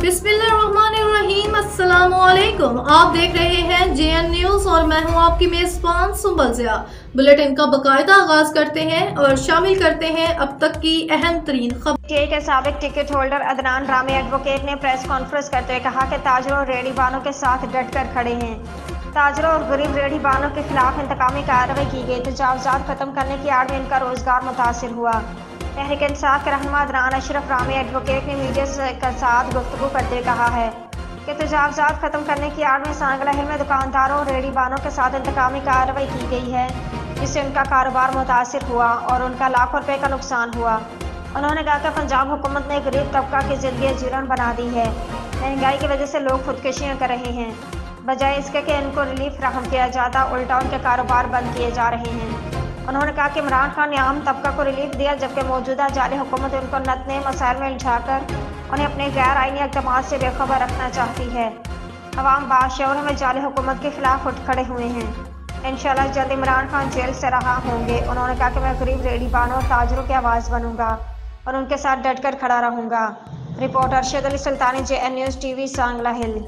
बिस्मिल्लाहिर्रहमानिर्रहीम। अस्सलामुअलैकुम। आप देख रहे हैं JN न्यूज और मैं हूं आपकी मेजबान सुंबल ज़िया। बुलेटिन का बाकायदा आगाज करते हैं और शामिल करते हैं अब तक की अहम तरीन खबर। PTI के साबिक ticket holder Adnan Rami advocate ने प्रेस कॉन्फ्रेंस करते हुए कहा कि ताजरों और रेहड़ीबानों के साथ डट कर खड़े हैं। ताजरों और गरीब रेहड़ीबानों के खिलाफ इंतकामी कार्रवाई की गई। तजावुज़ात खत्म करने की आड़ में इनका रोजगार मुतासिर हुआ। तहरीक इंसाफ के रहनुमा अदनान अशरफ रामी एडवोकेट ने मीडिया के साथ गुफ्तगू करते हुए कहा है कि तजावुज़ात खत्म करने की आड़ में सांगला हिल में दुकानदारों और रेहड़ीबानों के साथ इंतकामी कार्रवाई की गई है, जिससे उनका कारोबार मुतासिर हुआ और उनका लाखों रुपए का नुकसान हुआ। उन्होंने कहा कि पंजाब हुकूमत ने गरीब तबका की जिंदगी जीलन बना दी है। महंगाई की वजह से लोग खुदकुशियाँ कर रहे हैं, बजाय इसके कि इनको रिलीफ फराहम किया जाता, उल्टा उनके कारोबार बंद किए जा रहे हैं। उन्होंने कहा कि इमरान खान ने आम तबका को रिलीफ दिया, जबकि मौजूदा जाली हुकूमत उनको नत नए मसाइल में उलझाकर उन्हें अपने गैर आइनी इक़दामात से बेखबर रखना चाहती है। अवाम बाशऊर में जाली हुकूमत के खिलाफ उठ खड़े हुए हैं। इंशाअल्लाह जल्द इमरान खान जेल से रहा होंगे। उन्होंने कहा कि मैं गरीब रेहड़ीबानों और ताजरों की आवाज़ बनूंगा और उनके साथ डट कर खड़ा रहूंगा। रिपोर्टर अरशद अली सुल्तानी, JN न्यूज़ TV, सांगला हिल।